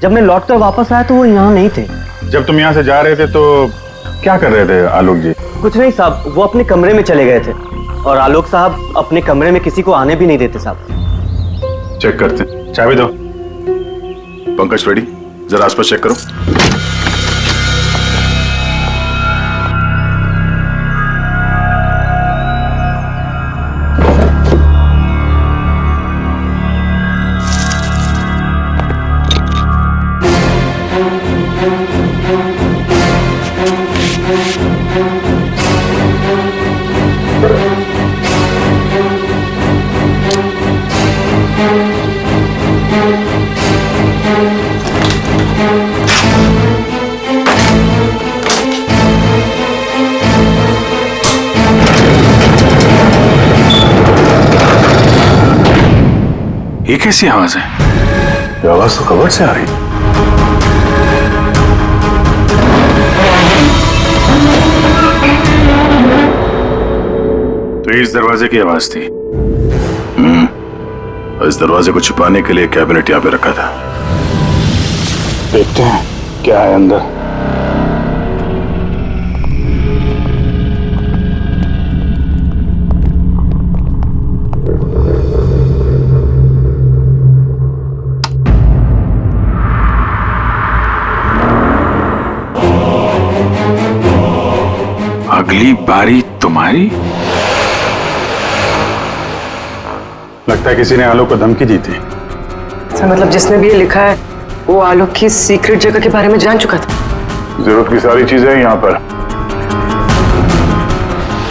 जब मैं लौट कर वापस आया तो वो यहाँ नहीं थे। जब तुम यहाँ से जा रहे थे तो क्या कर रहे थे आलोक जी? कुछ नहीं साहब, वो अपने कमरे में चले गए थे और आलोक साहब अपने कमरे में किसी को आने भी नहीं देते साहब। चेक करते हैं, चाबी दो। पंकज रेडी, जरा आसपास चेक करो। ये कैसी आवाज है? ये आवाज तो कबर्ड से आ रही। तो इस दरवाजे की आवाज थी। इस दरवाजे को छुपाने के लिए कैबिनेट यहाँ पे रखा था। देखते हैं क्या है अंदर। अगली बारी तुम्हारी। लगता है किसी ने आलोक को धमकी दी थी। अच्छा, मतलब जिसने भी ये लिखा है वो आलोक की सीक्रेट जगह के बारे में जान चुका था। जरूरत की सारी चीजें हैं यहाँ पर।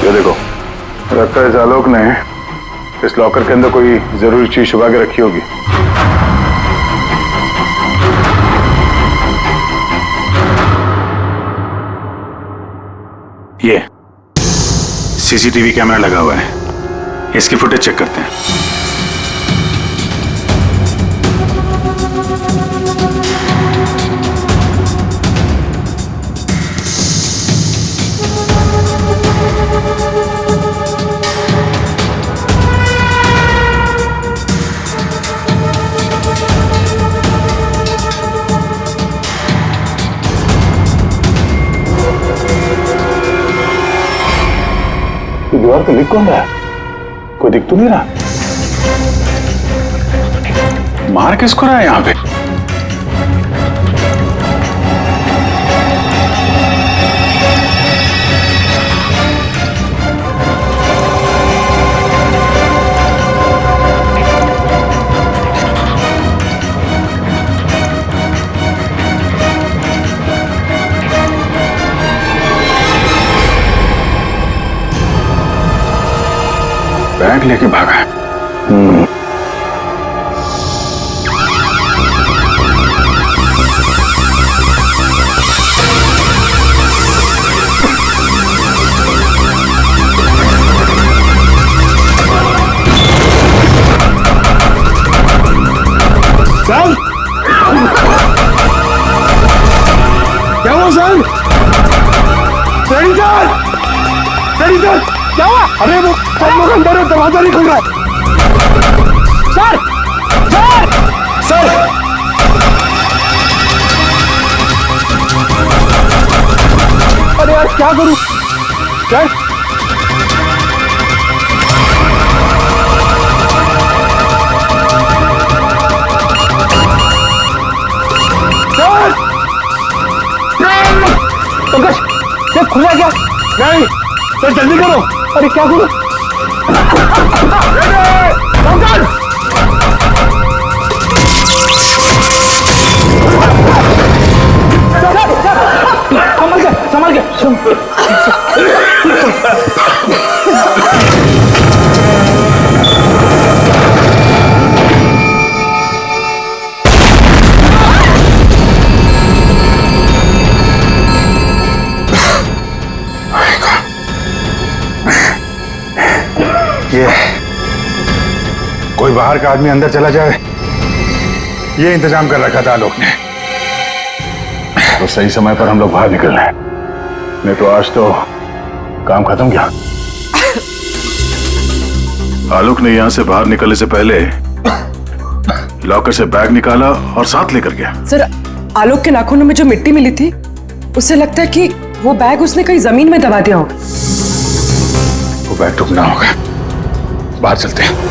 ये देखो, लगता है इस आलोक ने इस लॉकर के अंदर कोई जरूरी चीज छुपा के रखी होगी। ये सीसीटीवी कैमरा लगा हुआ है, इसकी फुटेज चेक करते हैं। दीवार पे लिख कौन रहा है? कोई दिख तो नहीं रहा। मार किसको रहा है यहाँ पे? बैग लेके भागा है। सर, क्या हुआ सर? सर, क्या हुआ? अरे वो सब लोग अंदर है, दरवाजा नहीं खुल रहा है। सर, सर, सर, अरे यार क्या करूं? सर, पंकज, ये खुला क्या? नहीं सर, जल्दी करो। अरे क्या करो? पंकज! संभल के। ये कोई बाहर का आदमी अंदर चला जाए, ये इंतजाम कर रखा था आलोक ने। तो सही समय पर हम लोग बाहर निकल रहे हैं, नहीं तो आज तो काम खत्म गया। आलोक ने यहां से बाहर निकलने से पहले लॉकर से बैग निकाला और साथ लेकर गया। सर, आलोक के नाखूनों में जो मिट्टी मिली थी उससे लगता है कि वो बैग उसने कहीं जमीन में दबा दिया होगा। वो बैग ढूंढना होगा। बाहर चलते हैं।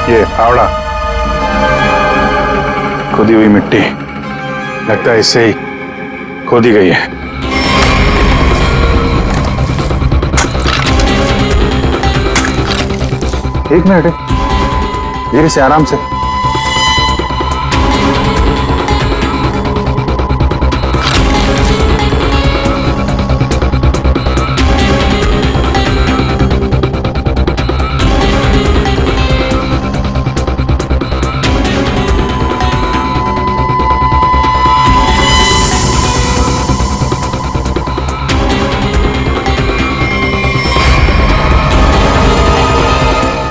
ये फावड़ा, खुदी हुई मिट्टी, लगता है इससे ही खोदी गई है। एक मिनट, धीरे से, आराम से।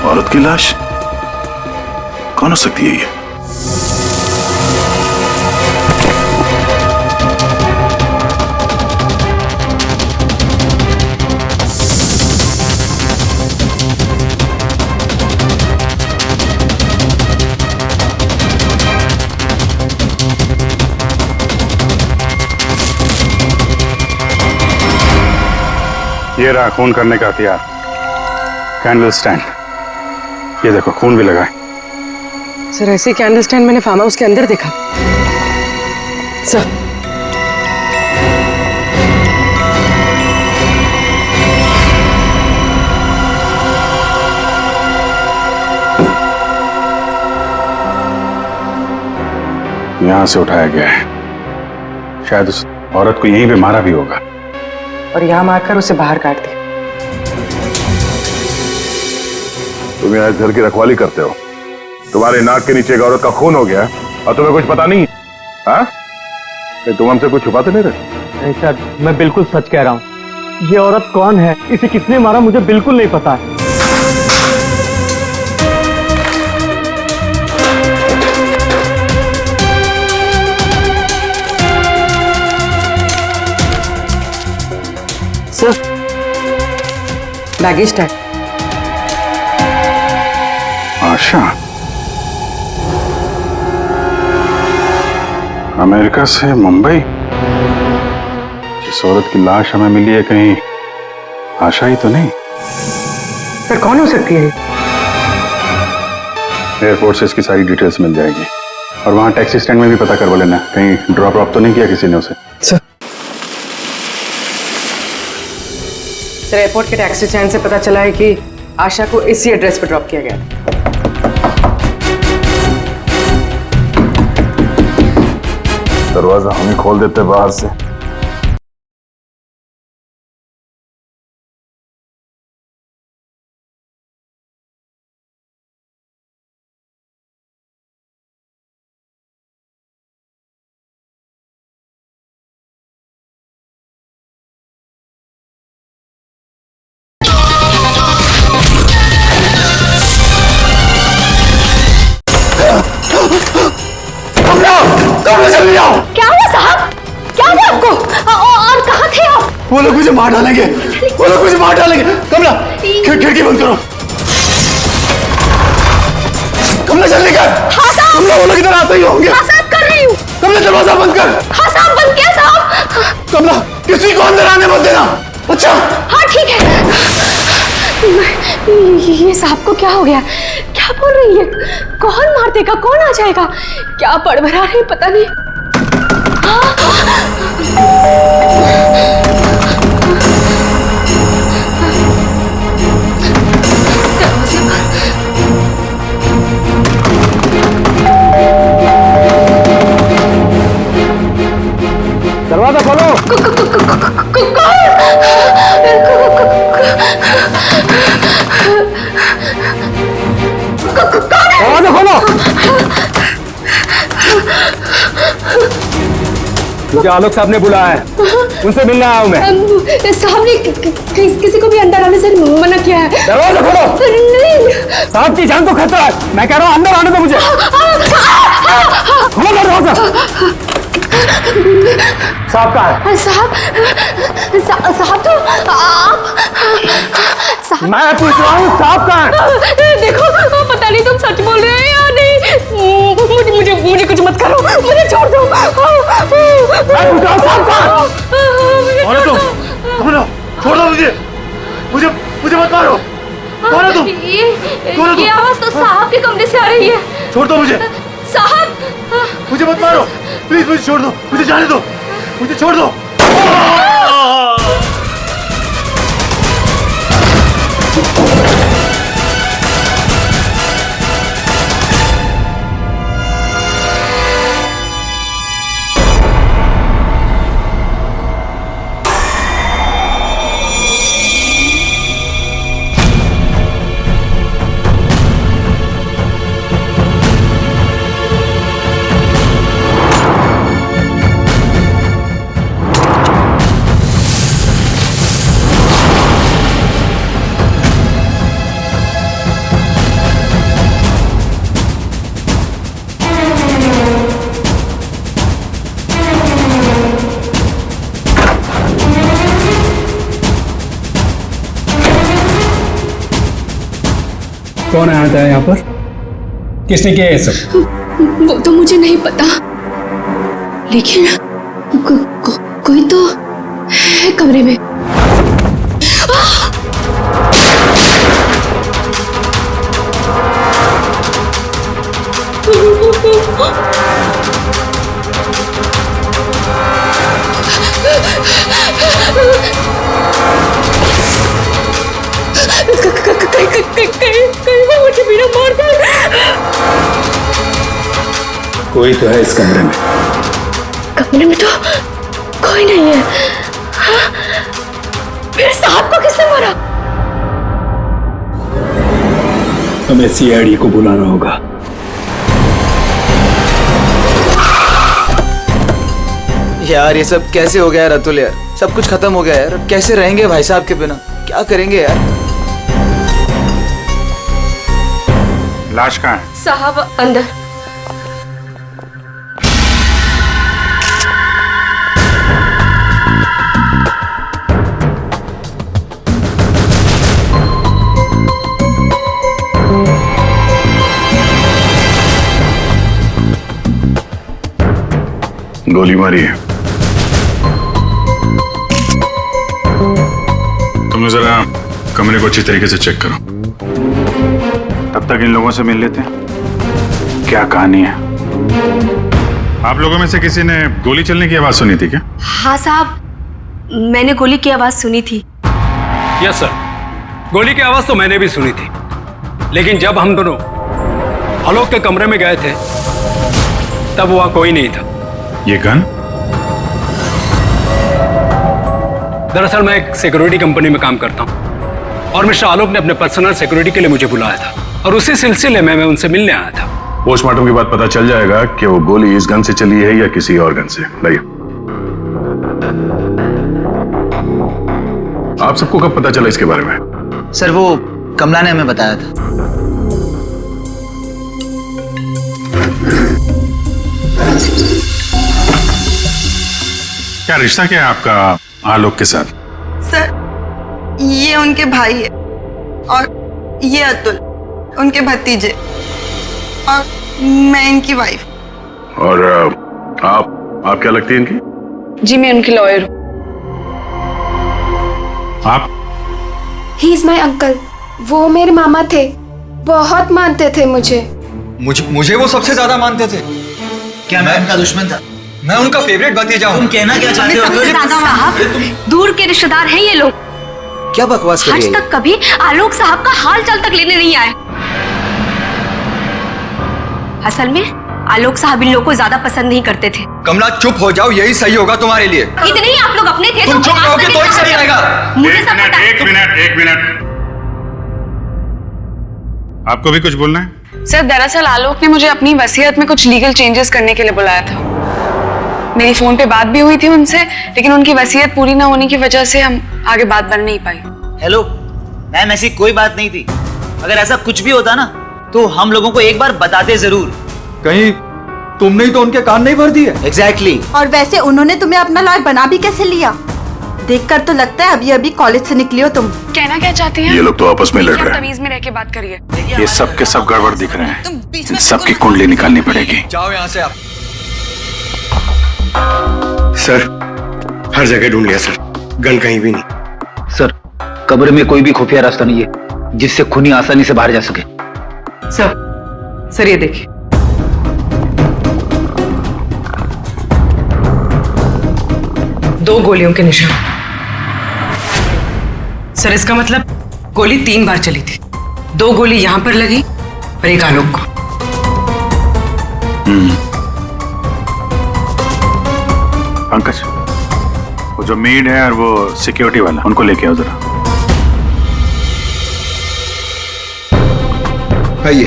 औरत की लाश कौन हो सकती है ये? ये रहा खून करने का हथियार, कैंडल स्टैंड। ये देखो, खून भी लगा है। सर, ऐसे कैंडल स्टैंड मैंने फार्म हाउस के अंदर देखा। सर, यहां से उठाया गया है। शायद उस औरत को यहीं पे मारा भी होगा और यहाँ मारकर उसे बाहर काट दिया। तुम यहाँ इस घर की रखवाली करते हो, तुम्हारे नाक के नीचे एक औरत का खून हो गया और तुम्हें कुछ पता नहीं? हाँ, तुम हमसे कुछ छुपाते नहीं रहे? नहीं सर, मैं बिल्कुल सच कह रहा हूँ। ये औरत कौन है, इसे किसने मारा, मुझे बिल्कुल नहीं पता है। Sir, baggage tag. Asha America से मुंबई। जिस औरत की लाश हमें मिली है, कहीं आशा ही तो नहीं? सर, कौन हो सकती है? एयरपोर्ट से इसकी सारी डिटेल्स मिल जाएगी और वहां टैक्सी स्टैंड में भी पता करवा लेना, कहीं ड्रॉप ड्रॉप तो नहीं किया किसी ने उसे। सर, एयरपोर्ट के टैक्सी स्टैंड से पता चला है कि आशा को इसी एड्रेस पर ड्रॉप किया गया। दरवाजा हम ही खोल देते बाहर से। क्या हुआ साहब? क्या हुआ आपको? और कहाँ थे आप? वो लोग मुझे मार डालेंगे, वो लोग मुझे मार डालेंगे। कमला, खिड़की बंद करो। कमला, जल्दी कर। हाँ साहब। कमला, वो लोग इधर आते ही होंगे। हाँ साहब, कर रही हूँ। कमला, दरवाजा बंद कर। हाँ साहब, बंद किया साहब। कमला, किसी को अंदर आने मत देना। अच्छा? हाँ ठीक है। ये साहब को क्या हो गया? क्या बोल रही है? कौन मार देगा, कौन आ जाएगा? क्या बड़बड़ा रही, पता नहीं। दरवाजा खोलो। मुझे आलोक साहब ने बुलाया है, उनसे मिलने आया हूँ मैं। साहब ने किसी को भी अंदर आने से मना किया है। दरवाजा खोलो। नहीं। साहब की जान को खतरा है, मैं कह रहा हूँ अंदर आने दो मुझे। खोलो दरवाजा। साहब कहाँ है? साहब तो आप मैं पूछ रहा हूँ साहब कहाँ है? देखो, पता नहीं तुम सच बोल रहे हो या नहीं। मुझे कुछ मत करो, मुझे छोड़ दो। मैं पूछ रहा हूँ साहब कहाँ है? कौन है तुम? छोड़ दो मुझे मत मारो। कौन है तुम? ये आवाज तो साहब के कमरे से आ रही है। छोड़ दो मुझे मत मारो, प्लीज मुझे छोड़ दो, मुझे जाने दो, मुझे छोड़ दो। कौन आया था यहाँ पर? किसने किया ये सब? वो तो मुझे नहीं पता, लेकिन कोई तो है कमरे में। कहीं वो मुझे बिना मार दे। कोई तो है इस कमरे में। कमरे में तो कोई नहीं है। हाँ? फिर साहब को किसने मारा? हमें सीआईडी को बुलाना होगा। यार ये सब कैसे हो गया है रतुल यार? सब कुछ खत्म हो गया यार, अब कैसे रहेंगे भाई साहब के बिना? क्या करेंगे यार? लाश कहाँ है? साहब अंदर। गोली मारी है। तुम जरा कमरे को अच्छी तरीके से चेक करो, तब तक इन लोगों से मिल लेते हैं। क्या कहानी है? आप लोगों में से किसी ने गोली चलने की आवाज सुनी थी क्या? हाँ साहब, मैंने गोली की आवाज सुनी थी। यस सर, गोली की आवाज तो मैंने भी सुनी थी, लेकिन जब हम दोनों आलोक के कमरे में गए थे तब वहां कोई नहीं था। ये गन? दरअसल मैं एक सिक्योरिटी कंपनी में काम करता हूं और मिस्टर आलोक ने अपने पर्सनल सिक्योरिटी के लिए मुझे बुलाया था और उसी सिलसिले में मैं उनसे मिलने आया था। पोस्टमार्टम के बाद पता चल जाएगा कि वो गोली इस गन से चली है या किसी और गन से। लाइए। आप सबको कब पता चला इसके बारे में? सर वो कमला ने हमें बताया था। क्या रिश्ता क्या है आपका आलोक के साथ? सर ये उनके भाई है और ये अतुल उनके भतीजे और मैं इनकी वाइफ। और आप क्या लगती है इनकी? जी मैं उनकी लॉयर हूँ। आप? He is my uncle. वो मेरे मामा थे, बहुत मानते थे मुझे। मुझे वो सबसे ज्यादा मानते थे। क्या मैं उनका दुश्मन था? मैं उनका फेवरेट भतीजा हूँ। तुम कहना क्या चाहते हो? साहब दूर के रिश्तेदार हैं ये लोग। क्या बकवास कर रही आज है? तक कभी आलोक साहब का हाल चाल तक लेने नहीं आए। असल में आलोक साहब इन लोगों को ज्यादा पसंद नहीं करते थे। कमला चुप हो जाओ, यही सही होगा तुम्हारे लिए। इतने ही आप लोग अपने थे। तुम चुप रहोगे तो ही सही रहेगा। मुझे सब पता है। एक मिनट। आपको भी कुछ बोलना है? सर दरअसल आलोक ने मुझे अपनी वसीयत में कुछ लीगल चेंजेस करने के लिए बुलाया था। मेरी फोन पे बात भी हुई थी उनसे, लेकिन उनकी वसीयत पूरी ना होने की वजह से हम आगे बात बढ़ नहीं पाई। हेलो मैम, ऐसी कोई बात नहीं थी। अगर ऐसा कुछ भी होता ना तो हम लोगों को एक बार बताते जरूर। कहीं तुमने ही तो उनके कान नहीं भर दिए? एग्जैक्टली। और वैसे उन्होंने तुम्हें अपना लॉयर बना भी कैसे लिया? देखकर तो लगता है अभी अभी कॉलेज से निकली हो तुम। कहना क्या चाहती हैं? ये लोग तो आपस में लड़ रहे हैं। तमीज में रह के बात करिए। ये सब के सब गड़बड़ दिख रहे हैं। इन सबकी कुंडली निकालनी पड़ेगी। जाओ यहाँ से आप। सर, हर जगह ढूंढ लिया सर, गन कहीं भी नहीं। सर, कब्र में कोई भी खुफिया रास्ता नहीं है जिससे खूनी आसानी से बाहर जा सके। सर ये देखिए। दो गोलियों के निशान। सर इसका मतलब गोली 3 बार चली थी। 2 गोली यहां पर लगी और एक आलोक को। पंकज, वो जो मेड है और वो सिक्योरिटी वाला, उनको लेके आओ जरा। आइए।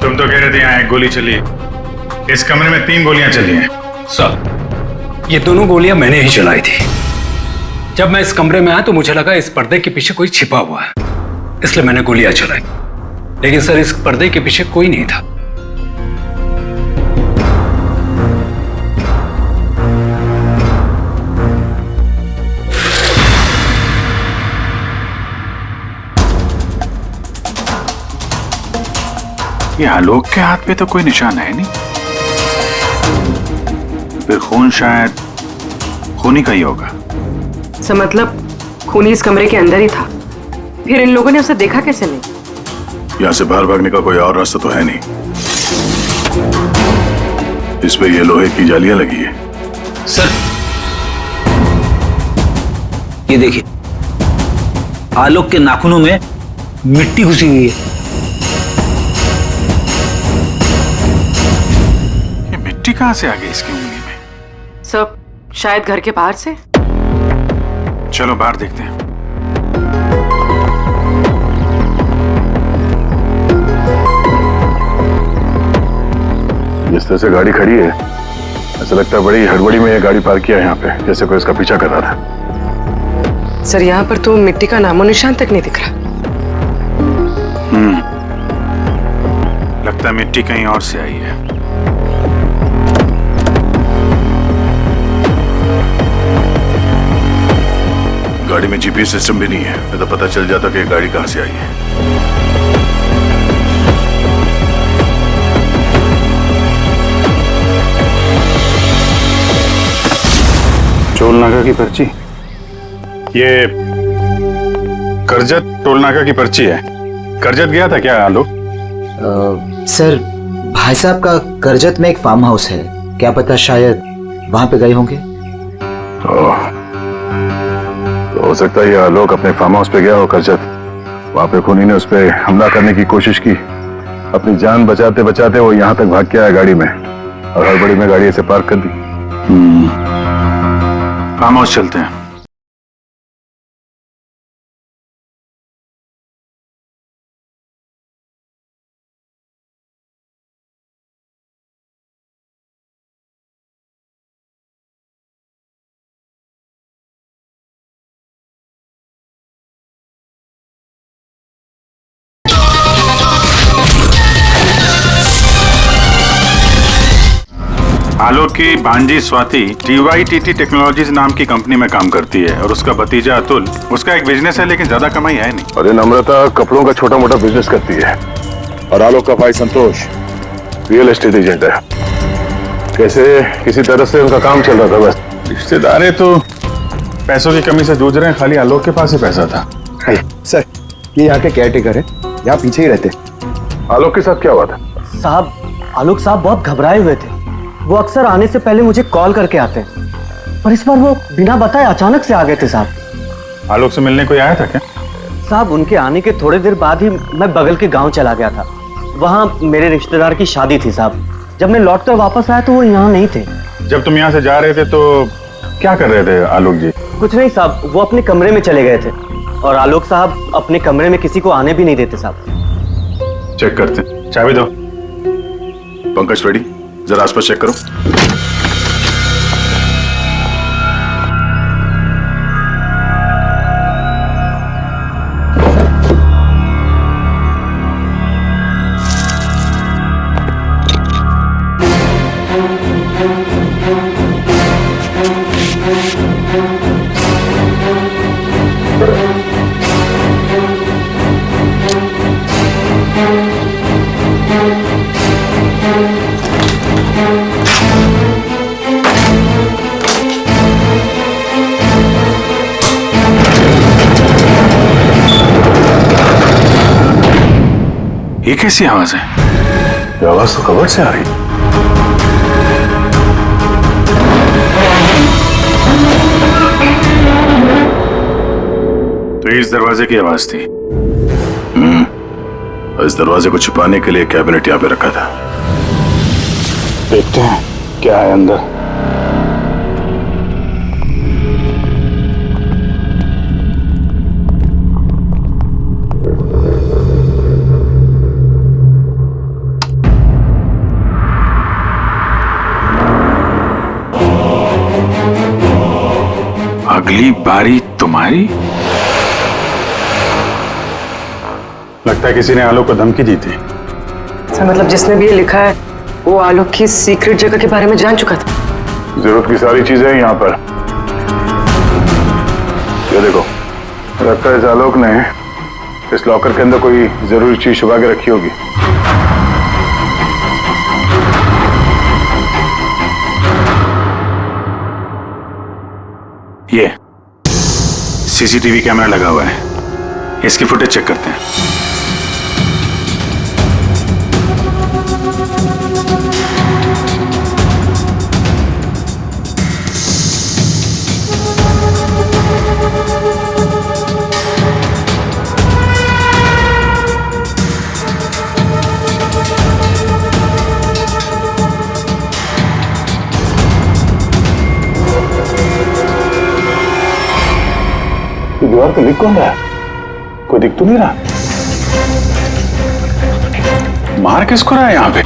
तुम तो कह रहे थे यहाँ 1 गोली चली है, इस कमरे में 3 गोलियां चली हैं। सर, ये दोनों गोलियां मैंने ही चलाई थी। जब मैं इस कमरे में आया तो मुझे लगा इस पर्दे के पीछे कोई छिपा हुआ है, इसलिए मैंने गोलियां चलाई। लेकिन सर, इस पर्दे के पीछे कोई नहीं था। ये आलोक के हाथ पे तो कोई निशान है नहीं, फिर खून शायद खूनी का ही होगा। सर मतलब खूनी इस कमरे के अंदर ही था, फिर इन लोगों ने उसे देखा कैसे नहीं? यहाँ से बाहर भागने का कोई और रास्ता तो है नहीं। इस पे ये लोहे की जालियां लगी है। सर, ये देखिए, आलोक के नाखूनों में मिट्टी घुसी हुई है। ये मिट्टी कहां से आ गई इसकी उंगली में? सब शायद घर के बाहर से। चलो बाहर देखते हैं। जिस तरह से गाड़ी खड़ी है, ऐसा लगता है बड़ी हड़बड़ी में ये गाड़ी पार्क किया है यहाँ पे, जैसे कोई इसका पीछा कर रहा था। सर यहाँ पर तो मिट्टी का नामो निशान तक नहीं दिख रहा। लगता है मिट्टी कहीं और से आई है। गाड़ी में जीपीएस सिस्टम भी नहीं है, नहीं तो पता चल जाता कि गाड़ी कहां से आई है। टोल नाका की पर्ची, ये करजत टोल नाका की पर्ची है। करजत गया था क्या आलोक? सर, भाई साहब का करजत में एक फार्म हाउस है, क्या पता शायद वहां पे गए होंगे। तो हो सकता है ये आलोक अपने फार्म हाउस पे गया हो करजत। वहां पे खूनी ने उस पर हमला करने की कोशिश की, अपनी जान बचाते बचाते वो यहाँ तक भाग के आया गाड़ी में, और हड़बड़ी में गाड़ी ऐसे पार्क कर दी। फार्म हाउस चलते हैं। आलोक की भांजी स्वाति TYTT टेक्नोलॉजीज नाम की कंपनी में काम करती है, और उसका भतीजा अतुल, उसका एक बिजनेस है लेकिन ज्यादा कमाई है नहीं। और ये नम्रता कपड़ों का छोटा मोटा बिजनेस करती है, और आलोक का भाई संतोष रियल एस्टेट एजेंट है। कैसे किसी तरह से उनका काम चल रहा था बस। रिश्तेदार तो पैसों की कमी से जूझ रहे हैं, खाली आलोक के पास ही पैसा था। सर, ये यहाँ के केयरटेकर है, यहाँ पीछे ही रहते। आलोक के साथ क्या हुआ था? साहब, आलोक साहब बहुत घबराए हुए थे। वो अक्सर आने से पहले मुझे कॉल करके आते हैं, पर इस बार वो बिना बताए अचानक से आ गए थे साहब। आलोक से मिलने कोई आया था क्या? साहब, उनके आने के थोड़ी देर बाद ही मैं बगल के गांव चला गया था। वहाँ मेरे रिश्तेदार की शादी थी साहब। जब मैं लौटकर वापस आया तो वो यहाँ नहीं थे। जब तुम यहाँ से जा रहे थे तो क्या कर रहे थे आलोक जी? कुछ नहीं साहब, वो अपने कमरे में चले गए थे, और आलोक साहब अपने कमरे में किसी को आने भी नहीं देते साहब। चेक करते, चाबी दो। पंकज रेडी? जरा आसपास चेक करो। ये कैसी आवाज है? ये आवाज तो कबर्ड से आ रही। तो इस दरवाजे की आवाज थी। इस दरवाजे को छुपाने के लिए कैबिनेट यहाँ पे रखा था। देखते हैं क्या है अंदर। अगली बारी तुम्हारी। लगता है किसी ने आलोक को धमकी दी थी। सर मतलब जिसने भी ये लिखा है वो आलोक की सीक्रेट जगह के बारे में जान चुका था। जरूरत की सारी चीजें हैं यहाँ पर। ये देखो, लगता है इस आलोक ने इस लॉकर के अंदर कोई जरूरी चीज छुपा के रखी होगी। ये सीसीटीवी कैमरा लगा हुआ है, इसकी फुटेज चेक करते हैं। दीवार पे लिख कौन रहा है? कोई दिख तो नहीं रहा। मार किसको रहा है यहाँ पे?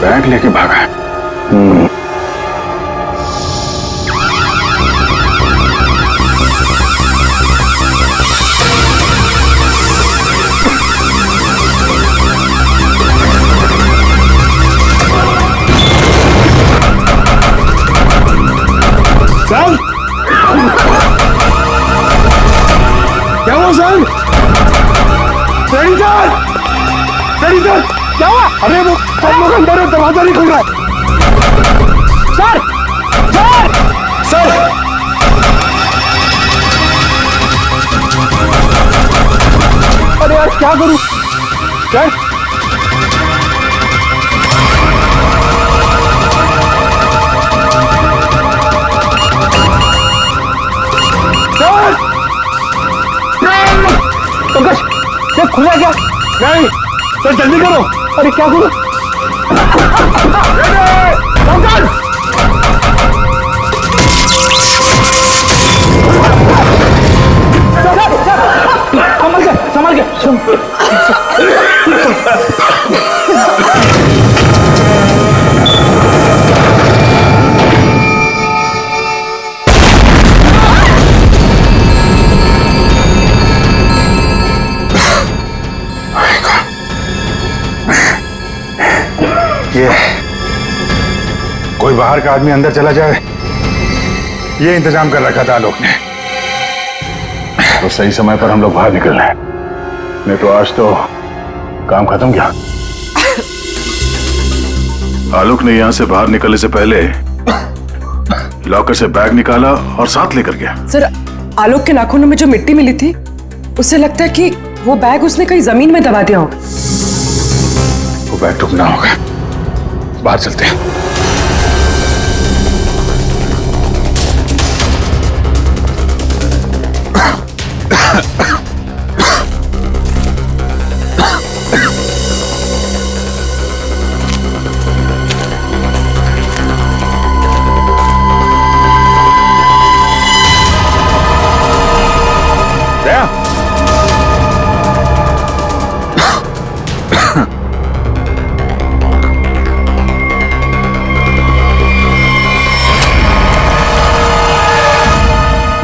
बैग लेके भागा है। सर क्या हुआ सर? सर क्या हुआ? अरे वो सब लोग अंदर है, दरवाजा नहीं खुल रहा है। सर सर सर अरे यार क्या करूं सर? पंकज ये खुला क्या? नहीं सर जल्दी करो। अरे क्या करूं? पंकज संभल के ये कोई बाहर का आदमी अंदर चला जाए, ये इंतजाम कर रखा था आलोक ने। तो सही समय पर हम लोग बाहर निकल रहे हैं, नहीं तो आज तो काम खत्म गया। आलोक ने यहां से बाहर निकलने से पहले लॉकर से बैग निकाला और साथ लेकर गया। सर आलोक के नाखूनों में जो मिट्टी मिली थी उससे लगता है कि वो बैग उसने कहीं जमीन में दबा दिया होगा। वो बैग टूटना होगा, बाहर चलते हैं।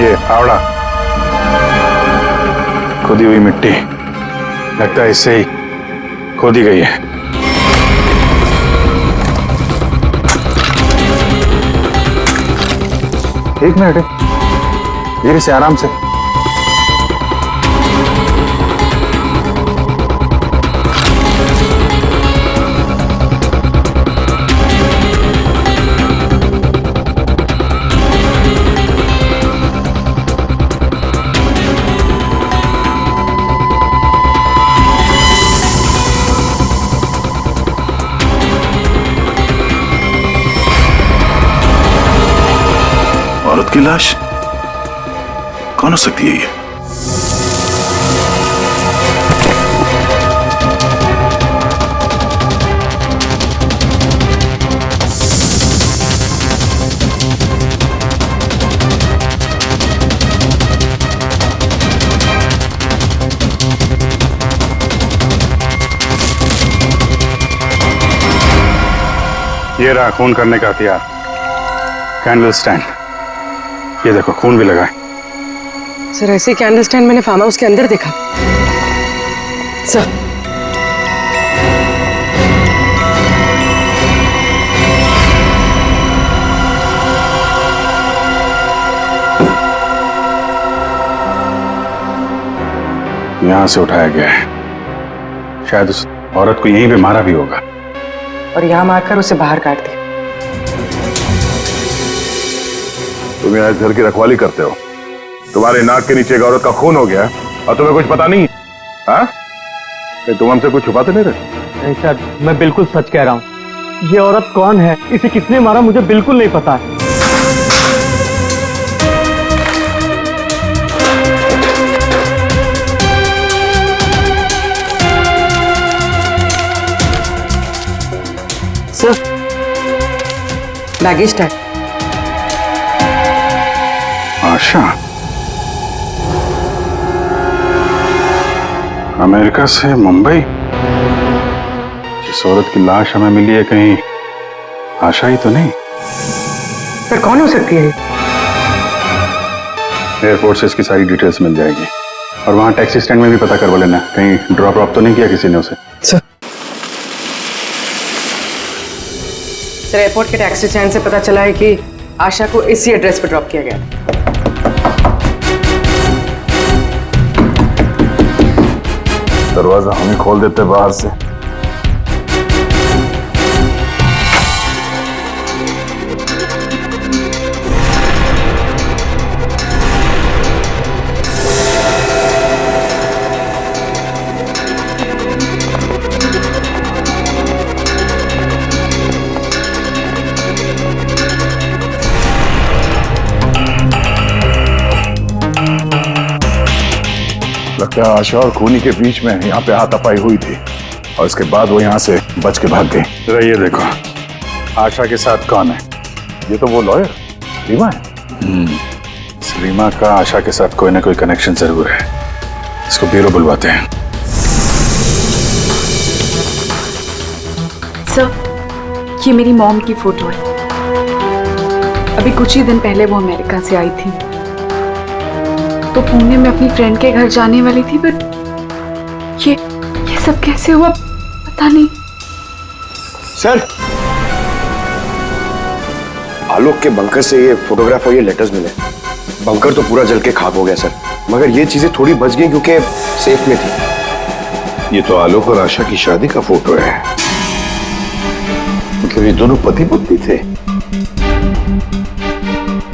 ये फावड़ा, खोदी हुई मिट्टी, लगता है इससे ही खोदी गई है। एक मिनट, धीरे से, आराम से। औरत की लाश कौन हो सकती है ये? ये रहा खून करने का हथियार, कैंडल स्टैंड। ये देखो, खून भी लगा है। सर, ऐसे कैंडल स्टैंड मैंने फार्म हाउस के अंदर देखा सर। यहां से उठाया गया है, शायद उस औरत को यहीं पे मारा भी होगा और यहाँ मारकर उसे बाहर काट दिया। तुम यहाँ इस घर की रखवाली करते हो, तुम्हारे नाक के नीचे एक औरत का खून हो गया और तुम्हें कुछ पता नहीं? हाँ, तुम हमसे कुछ छुपाते नहीं रहे? नहीं सर, मैं बिल्कुल सच कह रहा हूँ। ये औरत कौन है, इसे किसने मारा, मुझे बिल्कुल नहीं पता है। Sir, baggage tag. Asha America से मुंबई। जिस औरत की लाश हमें मिली है, कहीं आशा ही तो नहीं? सर, कौन हो सकती है? एयरपोर्ट से इसकी सारी डिटेल्स मिल जाएगी और वहां टैक्सी स्टैंड में भी पता करवा लेना, कहीं ड्रॉप ऑफ तो नहीं किया किसी ने उसे। सर, एयरपोर्ट के टैक्सी स्टैंड से पता चला है कि आशा को इसी एड्रेस पर ड्रॉप किया गया। दरवाजा हम ही खोल देते बाहर से। लगता है आशा और खूनी के बीच में यहाँ पे हाथापाई हुई थी और इसके बाद वो यहाँ से बच के भाग गई। जरा ये देखो, आशा के साथ कौन है? ये तो वो लॉयर रीमा है। रीमा का आशा के साथ कोई ना कोई कनेक्शन जरूर है। इसको ब्यूरो बुलवाते हैं। सर, ये मेरी मॉम की फोटो है। अभी कुछ ही दिन पहले वो अमेरिका से आई थी, तो पुणे में अपनी फ्रेंड के घर जाने वाली थी, बट ये सब कैसे हुआ पता नहीं। सर, आलोक के बंकर से ये फोटोग्राफ और ये लेटर्स मिले। बंकर तो पूरा जल के खाक हो गया सर, मगर ये चीजें थोड़ी बच गई क्योंकि सेफ में थी। ये तो आलोक और आशा की शादी का फोटो है। मतलब ये दोनों पति पत्नी थे?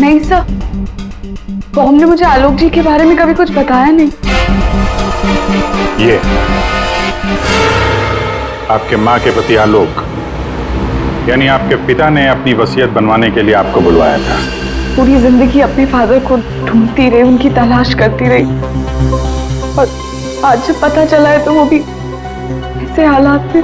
नहीं सर, मॉम ने मुझे आलोक जी के बारे में कभी कुछ बताया नहीं। ये आपके माँ के पति आलोक, यानी आपके पिता ने अपनी वसीयत बनवाने के लिए आपको बुलवाया था। पूरी जिंदगी अपने फादर को ढूंढती रही, उनकी तलाश करती रही, और आज जब पता चला है तो वो भी ऐसे हालात में।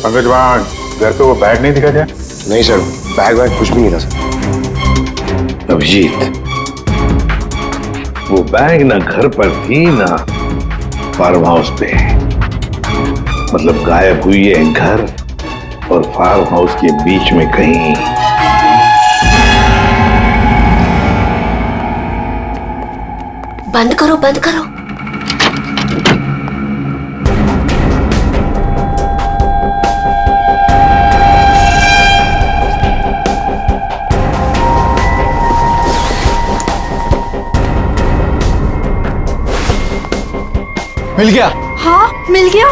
पंकज, वहाँ घर पे वो बैग नहीं दिखा क्या? नहीं सर, बैग वैग कुछ भी नहीं था सर। अभिजीत, वो बैग ना घर पर थी ना फार्म हाउस पे। मतलब गायब हुई है घर और फार्म हाउस के बीच में कहीं। बंद करो, बंद करो। मिल गया। हाँ, मिल गया।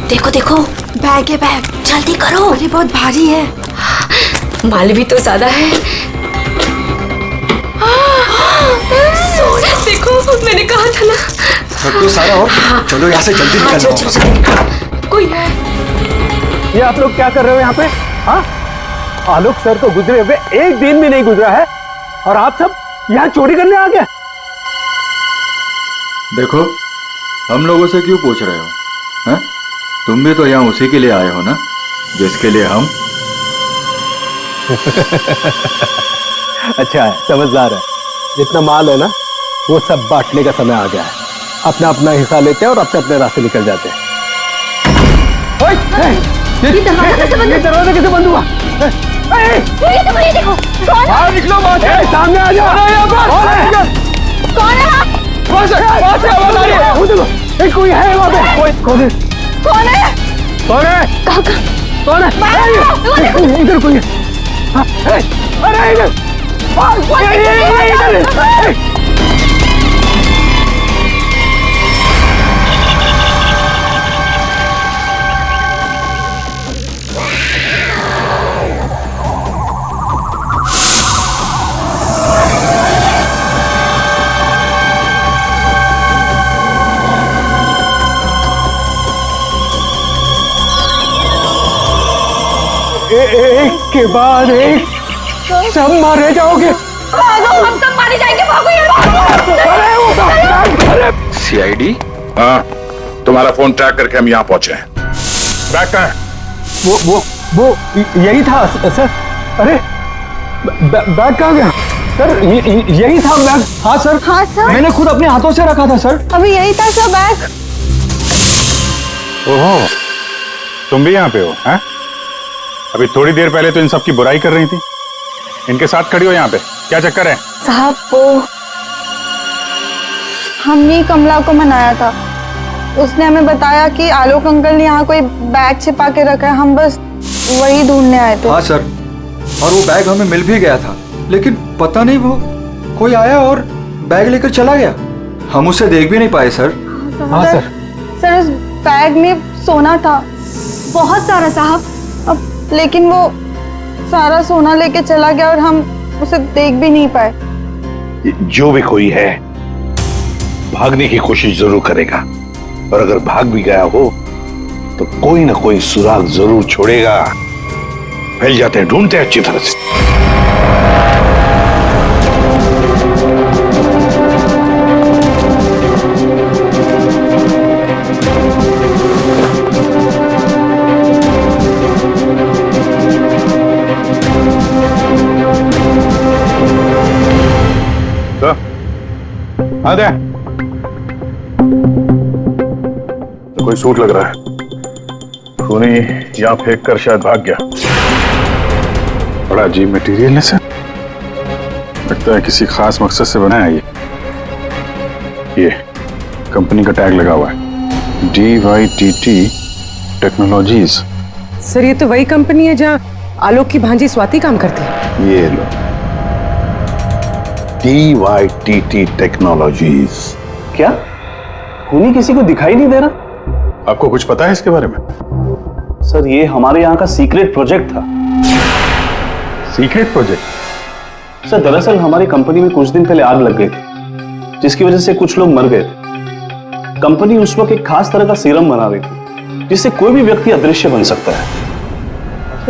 देखो देखो, बैग है, बैग। जल्दी करो। अरे बहुत भारी है। माल भी तो ज्यादा है। सोना, देखो मैंने कहा था ना। तो सारा हो। चलो यहाँ से जल्दी निकलो। चलो जल्दी निकलो। कोई है। ये आप लोग क्या कर रहे हो यहाँ पे? हाँ, आलोक सर तो गुजरे हुए एक दिन भी नहीं गुजरा है और आप सब यहाँ चोरी करने आ गए। देखो, हम लोगों से क्यों पूछ रहे हो? हैं? तुम भी तो यहाँ उसी के लिए आए हो ना, जिसके लिए हम। अच्छा है, समझदार है। जितना माल है ना, वो सब बांटने का समय आ गया है। अपना अपना हिस्सा लेते हैं और अपने अपने रास्ते निकल जाते हैं। ये दरवाजा कैसे बंद हुआ? ये देखो, बाहर निकलो, सामने आ जाओ। कौन है? कोई है वहाँ पे? कौन है? कौन है? कौन है? कौन है? इधर कोई है। अरे इधर! एक के बाद एक सब मारे जाओगे। भागो, हम सब मारे जाएंगे। भागो यार। सीआईडी? हाँ, तुम्हारा फोन ट्रैक करके हम यहाँ पहुंचे हैं। बैग कहाँ है? वो यही था सर। अरे बैग कहाँ गया सर? यही था बैग। हाँ सर। हाँ सर, मैंने खुद अपने हाथों से रखा था सर। अभी यही था सर बैग। ओहो, तुम भी यहाँ पे हो? हैं? अभी थोड़ी देर पहले तो इन सब की बुराई कर रही थी, इनके साथ खड़ी हो यहाँ पे, क्या चक्कर है? साहब, वो हमने कमला को मनाया था। उसने हमें बताया कि आलोक अंकल ने यहाँ कोई बैग छिपा के रखा है। हम बस वही ढूंढने आए थे। हाँ सर, और वो बैग हमें मिल भी गया था, लेकिन पता नहीं वो कोई आया और बैग लेकर चला गया। हम उसे देख भी नहीं पाए सर। हाँ सर। सर, उस बैग में सोना था, बहुत सारा साहब। अब लेकिन वो सारा सोना लेके चला गया और हम उसे देख भी नहीं पाए। जो भी कोई है भागने की कोशिश जरूर करेगा, और अगर भाग भी गया हो तो कोई ना कोई सुराग जरूर छोड़ेगा। फैल जाते हैं, ढूंढते हैं अच्छी तरह से। आ दे। तो कोई सूट लग रहा है। खूनी यहाँ फेंक कर शायद भाग गया। बड़ा अजीब मटेरियल है सर, लगता है किसी खास मकसद से बनाया है ये कंपनी का टैग लगा हुआ है, DYTT टेक्नोलॉजीज। सर, ये तो वही कंपनी है जहाँ आलोक की भांजी स्वाति काम करती है। ये लो, DYTT टेक्नोलॉजीज। क्या खूनी किसी को दिखाई नहीं दे रहा? आपको कुछ पता है इसके बारे में? सर, ये हमारे यहाँ का सीक्रेट प्रोजेक्ट था। Secret project? सर, दरअसल हमारी कंपनी में कुछ दिन पहले आग लग गई थी, जिसकी वजह से कुछ लोग मर गए थे। कंपनी उस वक्त एक खास तरह का सीरम बना रही थी, जिससे कोई भी व्यक्ति अदृश्य बन सकता है।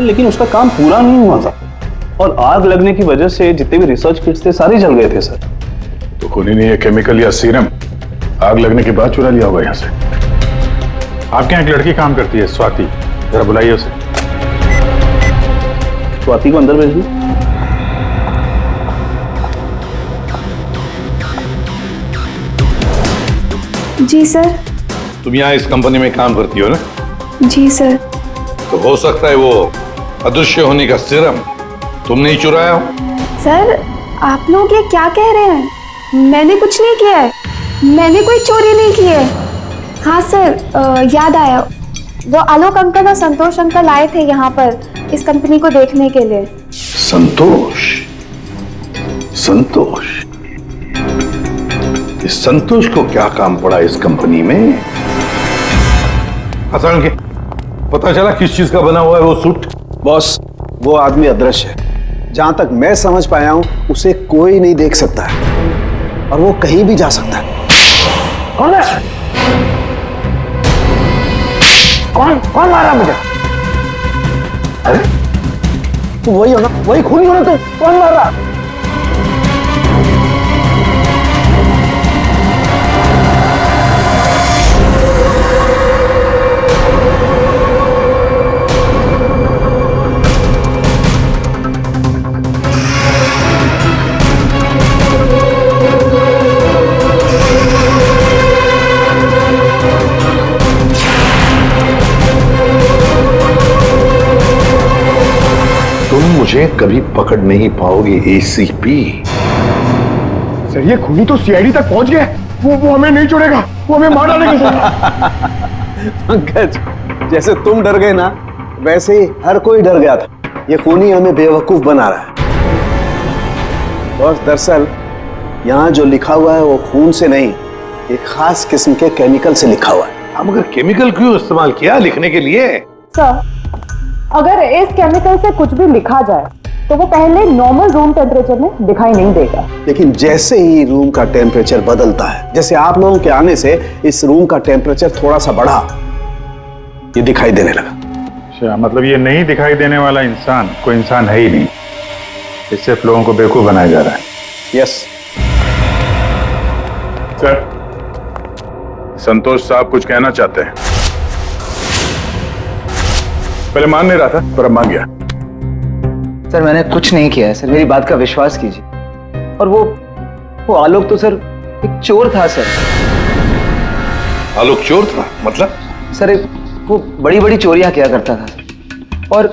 लेकिन उसका काम पूरा नहीं हुआ था और आग लगने की वजह से जितने भी रिसर्च किट्स थे सारे जल गए थे सर। तो खूनी ने ये केमिकल या सीरम आग लगने के बाद चुरा लिया होगा यहाँ से। आपके यहाँ एक लड़की काम करती है, स्वाति, जरा बुलाइए उसे। स्वाति को अंदर भेजिए। जी सर। तुम यहाँ इस कंपनी में काम करती हो ना? जी सर। तो हो सकता है वो अदृश्य होने का सीरम तुमने ही चुराया हो। सर आप लोग ये क्या कह रहे हैं? मैंने कुछ नहीं किया है, मैंने कोई चोरी नहीं की है। हाँ सर, याद आया, वो आलोक अंकल और संतोष अंकल आए थे यहाँ पर इस कंपनी को देखने के लिए। संतोष? संतोष? इस संतोष को क्या काम पड़ा इस कंपनी में? असल के पता चला किस चीज का बना हुआ है वो सूट? बॉस, वो आदमी अदृश्य है। जहां तक मैं समझ पाया हूं, उसे कोई नहीं देख सकता है और वो कहीं भी जा सकता है। कौन है? कौन मारा मुझे? अरे तू वही हो ना, वही खूनी हो ना तू? कौन मार रहा? मुझे कभी पकड़ नहीं पाओगे एसीपी। सर ये खूनी तो सीआईडी तक पहुंच गया। वो हमें नहीं छोड़ेगा, वो हमें मार डालेगा। पंकज, जैसे तुम डर गए ना, वैसे ही हर कोई डर गया था। ये खूनी हमें बेवकूफ बना रहा है। और दरअसल यहाँ जो लिखा हुआ है वो खून से नहीं, एक खास किस्म के केमिकल से लिखा हुआ है। हम अगर केमिकल क्यों इस्तेमाल किया लिखने के लिए? सर, अगर इस केमिकल से कुछ भी लिखा जाए तो वो पहले नॉर्मल रूम टेम्परेचर में दिखाई नहीं देगा। लेकिन जैसे ही रूम का टेम्परेचर बदलता है, जैसे आप लोगों के आने से इस रूम का टेम्परेचर थोड़ा सा बढ़ा, ये दिखाई देने लगा। अच्छा, मतलब ये नहीं दिखाई देने वाला इंसान कोई इंसान है ही नहीं, इस सिर्फ लोगों को बेवकूफ बनाया जा रहा है। यस सर, संतोष साहब कुछ कहना चाहते हैं। पहले मान नहीं रहा था पर अब मान गया। सर मैंने कुछ नहीं किया है सर, मेरी बात का विश्वास कीजिए। और वो आलोक तो सर एक चोर था सर। आलोक चोर था? मतलब? सर वो बड़ी बड़ी चोरियां किया करता था और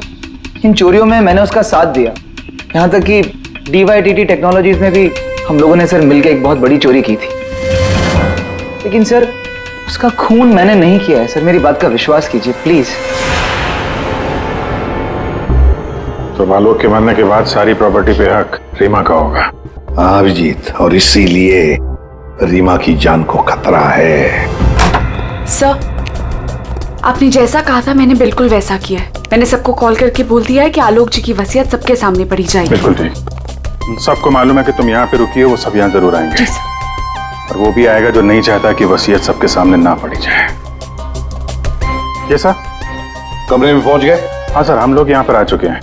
इन चोरियों में मैंने उसका साथ दिया। यहाँ तक कि DYTT टेक्नोलॉजीज में भी हम लोगों ने सर मिलकर एक बहुत बड़ी चोरी की थी। लेकिन सर उसका खून मैंने नहीं किया है सर, मेरी बात का विश्वास कीजिए प्लीज। तो आलोक के मरने के बाद सारी प्रॉपर्टी पे हक रीमा का होगा। हाँ अभिजीत, और इसीलिए रीमा की जान को खतरा है। सर, आपने जैसा कहा था मैंने बिल्कुल वैसा किया है। मैंने सबको कॉल करके बोल दिया है कि आलोक जी की वसीयत सबके सामने पड़ी जाएगी। बिल्कुल ठीक। सबको मालूम है कि तुम यहाँ पे रुकी हो, वो सब यहाँ जरूर आएंगे। जी सर। और वो भी आएगा जो नहीं चाहता कि वसीयत सबके सामने ना पड़ी जाए। ये सर, कमरे में पहुंच गए? हाँ सर, हम लोग यहाँ पर आ चुके हैं।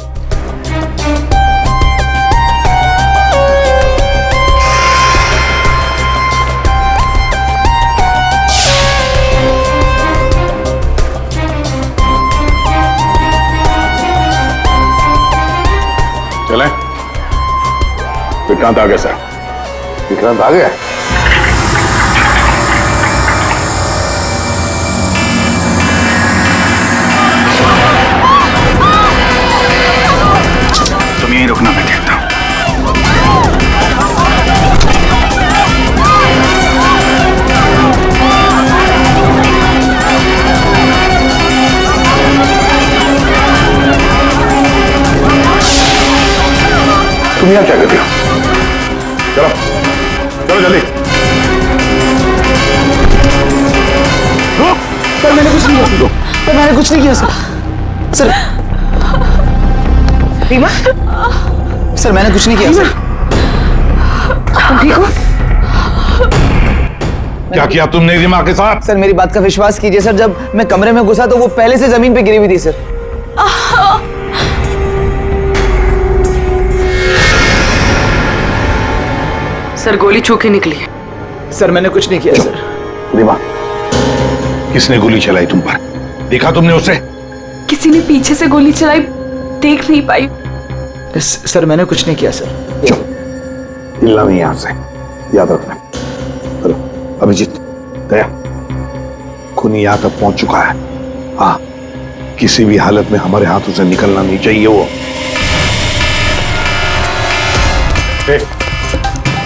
चलें? विक्रांत आ गया सर। विक्रांत आ गया? तुम यहीं रुकना, मैं देखता हूं। तुम यहाँ क्या कर रहे हो? चलो चलो जल्दी। सर मैंने कुछ नहीं किया। सर मैंने कुछ नहीं किया सर। सर रीमा, सर मैंने कुछ नहीं किया सर। तुम ठीक हो? क्या किया तुमने रीमा के साथ? सर मेरी बात का विश्वास कीजिए सर, जब मैं कमरे में घुसा तो वो पहले से जमीन पे गिरी हुई थी सर। सर गोली छू के निकली है। सर मैंने कुछ नहीं किया सर। रीमा, किसने गोली चलाई तुम पर? देखा तुमने उसे? किसी ने पीछे से गोली चलाई, देख नहीं पाई। सर मैंने कुछ नहीं किया सर। हिलना नहीं यहां से, याद रखना। चलो अभिजीत, दया खूनी यहाँ तक पहुंच चुका है। हाँ, किसी भी हालत में हमारे हाथों से निकलना नहीं चाहिए वो।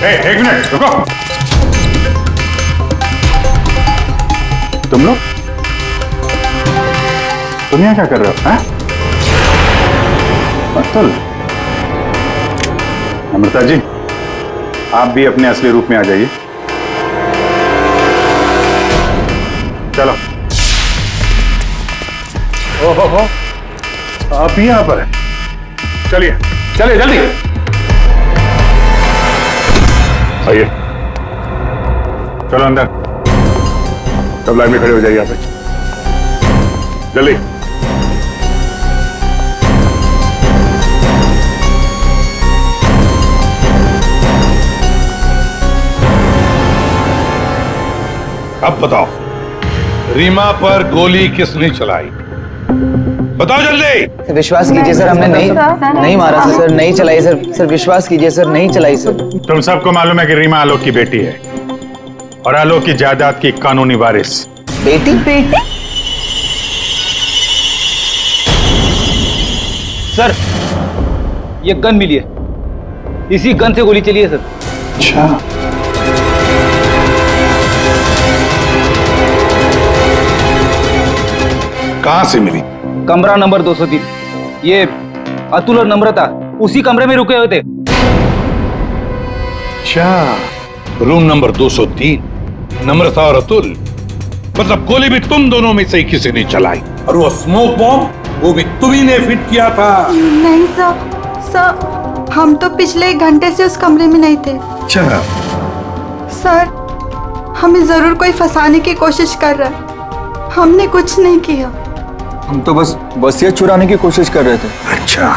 एक मिनट रुको। तुम लोग तुम यहाँ क्या कर रहे हो? अतुल, अमृता जी, आप भी अपने असली रूप में आ जाइए। चलो। ओहो, आप भी यहाँ पर हैं। चलिए चलिए जल्दी आइए। चलो अंदर। सब लाइन में खड़े हो जाइए यहाँ पे, जल्दी। अब बताओ, रीमा पर गोली किसने चलाई? बताओ जल्दी। विश्वास कीजिए सर, हमने नहीं मारा सर, नहीं चलाई सर, विश्वास कीजिए सर, नहीं चलाई सर। तुम सबको मालूम है कि रीमा आलोक की बेटी है और आलोक की जायदाद की कानूनी वारिस। बेटी? सर, ये गन मिली है, इसी गन से गोली चली है सर। अच्छा, कहां से मिली? कमरा नंबर 203। ये अतुल और नम्रता उसी कमरे में रुके हुए थे। अच्छा, रूम नंबर 203, नम्रता और अतुल। मतलब गोली भी तुम दोनों में से ही किसी ने चलाई, और वो स्मोक बॉम्ब वो भी तुम्ही ने फिट किया था। नहीं सर, हम तो पिछले 1 घंटे से उस कमरे में नहीं थे। अच्छा सर, हमें जरूर कोई फंसाने की कोशिश कर रहा है, हमने कुछ नहीं किया। हम तो बस वसीयत चुराने की कोशिश कर रहे थे। अच्छा,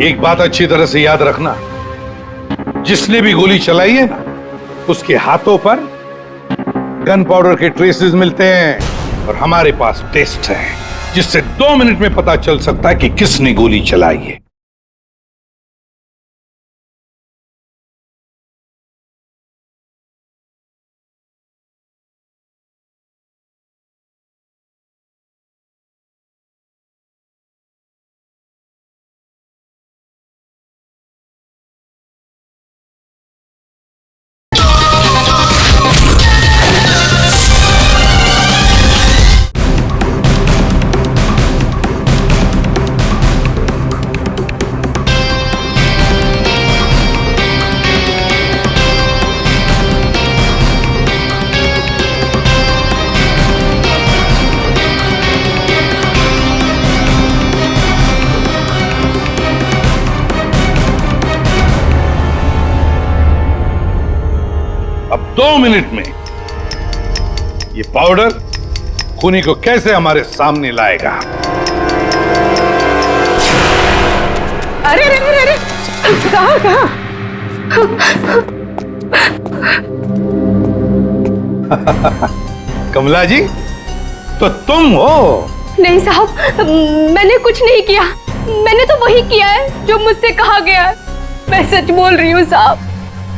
एक बात अच्छी तरह से याद रखना, जिसने भी गोली चलाई है ना, उसके हाथों पर गन पाउडर के ट्रेसेस मिलते हैं, और हमारे पास टेस्ट है जिससे 2 मिनट में पता चल सकता है कि किसने गोली चलाई है। अब 2 मिनट में ये पाउडर खूनी को कैसे हमारे सामने लाएगा? अरे अरे अरे अरे, कहाँ? कमला जी, तो तुम हो? नहीं साहब, मैंने कुछ नहीं किया। मैंने तो वही किया है जो मुझसे कहा गया है। मैं सच बोल रही हूँ साहब।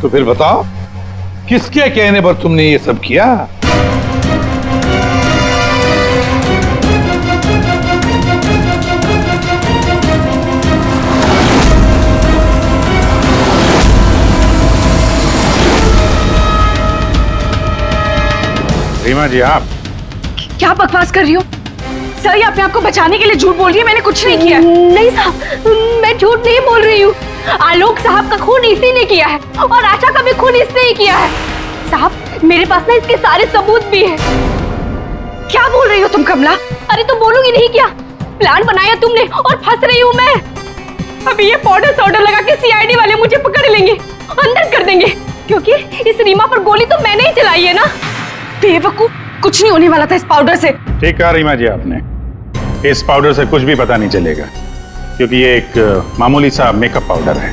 तो फिर बताओ, किसके कहने पर तुमने ये सब किया? रीमा जी, आप क्या बकवास कर रही हो? सर, ये अपने आप को बचाने के लिए झूठ बोल रही है। मैंने कुछ नहीं किया। नहीं साहब, मैं झूठ नहीं बोल रही हूँ। आलोक साहब का खून इसी ने किया है, और आशा का भी खून इसने ही किया है। साहब, मेरे पास ना इसके सारे सबूत भी हैं। क्या बोल रही हो तुम कमला? अरे तो बोलूंगी नहीं क्या? प्लान बनाया तुमने और फंस रही हूँ मैं। अभी ये पाउडर सोडर लगा के सीआईडी वाले मुझे पकड़ लेंगे, अंदर कर देंगे, क्योंकि इस रीमा पर गोली तो मैंने ही चलाई है ना। बेवकूफ, कुछ नहीं होने वाला था इस पाउडर से। ठीक कहा रीमा जी आपने, इस पाउडर से कुछ भी पता नहीं चलेगा, क्योंकि ये एक मामूली सा मेकअप पाउडर है।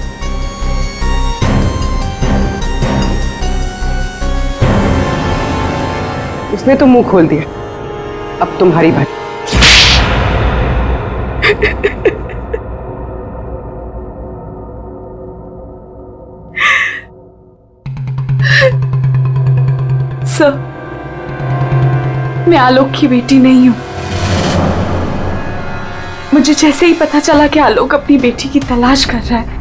उसने तो मुंह खोल दिया, अब तुम्हारी बात। सर, मैं आलोक की बेटी नहीं हूं। मुझे जैसे ही पता चला कि आलोक अपनी बेटी की तलाश कर रहा है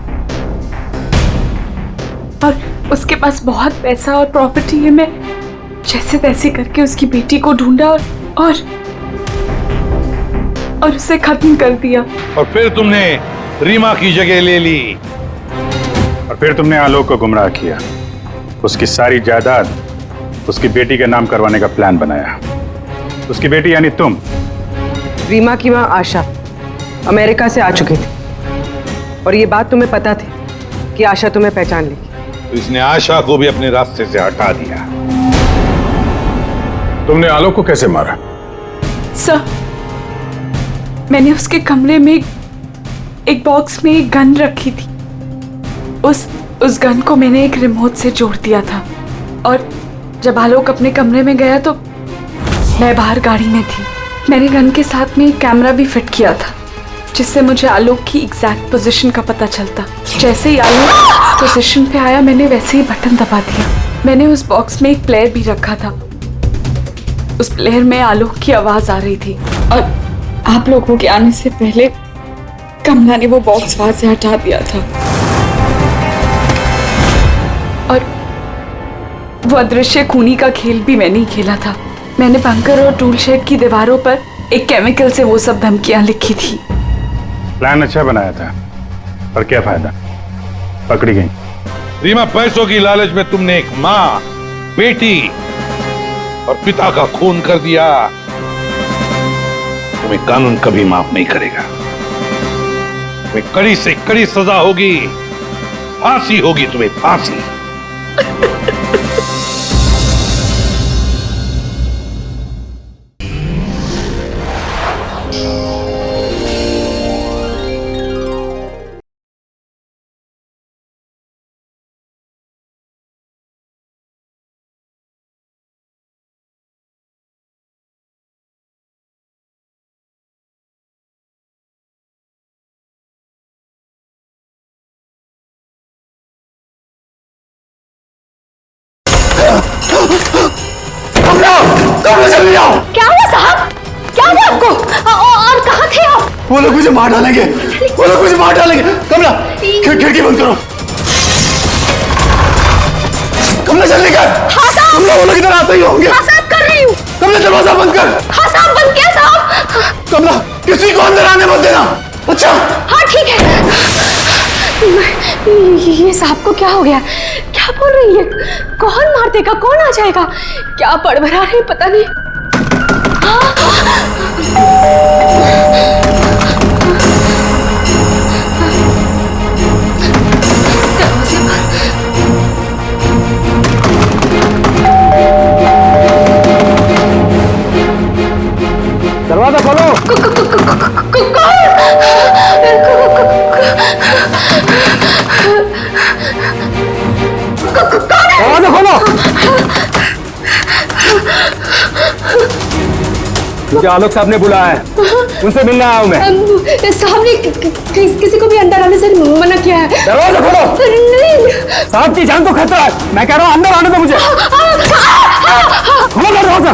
और उसके पास बहुत पैसा और प्रॉपर्टी है, मैं जैसे तैसे करके उसकी बेटी को ढूंढा और उसे खत्म कर दिया। और फिर तुमने रीमा की जगह ले ली। और फिर तुमने आलोक को गुमराह किया, उसकी सारी जायदाद उसकी बेटी के नाम करवाने का प्लान बनाया। उसकी बेटी यानी तुम। रीमा की मां आशा अमेरिका से आ चुकी थी और ये बात तुम्हें पता थी कि आशा तुम्हें पहचान लेगी। तो इसने आशा को भी अपने रास्ते से हटा दिया। तुमने आलोक को कैसे मारा? सर, मैंने उसके कमरे में एक बॉक्स में एक गन रखी थी। उस गन को मैंने एक रिमोट से जोड़ दिया था और जब आलोक अपने कमरे में गया तो मैं बाहर गाड़ी में थी। मैंने गन के साथ में एक कैमरा भी फिट किया था जिससे मुझे आलोक की एग्जैक्ट पोजीशन का पता चलता। जैसे ही आलोक पोजीशन पे आया मैंने वैसे ही बटन दबा दिया। मैंने उस बॉक्स में एक प्लेयर भी रखा था। उस प्लेयर में आलोक की आवाज आ रही थी और आप लोगों के आने से पहले कमला ने वो बॉक्स वहां से हटा दिया था और वो अदृश्य खूनी का खेल भी मैंने ही खेला था। मैंने बंकर और टूल शेड की दीवारों पर एक केमिकल से वो सब धमकियां लिखी थी। प्लान अच्छा बनाया था, पर क्या फायदा, पकड़ी गई। रीमा, पैसों की लालच में तुमने एक माँ, बेटी और पिता का खून कर दिया। तुम्हें कानून कभी माफ नहीं करेगा। तुम्हें कड़ी से कड़ी सजा होगी, फांसी होगी तुम्हें, फांसी। क्या हुआ साहब? क्या हुआ आपको? और कहाँ थे आप? वो लोग मुझे मार डालेंगे, वो लोग मुझे मार डालेंगे। कमला, खिड़की बंद करो। कमला जल्दी कर। हाँ साहब। कमला, वो लोग इधर आते ही होंगे। हाँ साहब, कर रही हूँ। कमला, दरवाजा बंद कर। हाँ साहब, बंद किया साहब। कमला, किसी को अंदर आने मत देना। अच्छा? हाँ ठीक है। ये साहब को क्या हो गया? क्या बोल रही है? कौन मार देगा, कौन आ जाएगा? क्या बड़बड़ा रही, पता नहीं। दरवाजा खोलो। दरवाजा खोलो। मुझे आलोक साहब ने बुलाया है, उनसे मिलने आया हूँ मैं। साहब ने किसी को भी अंदर आने से मना किया है। दरवाजा खोलो। नहीं साहब की जान को खतरा है, मैं कह रहा हूँ अंदर आने दो मुझे। खोलो दरवाजा।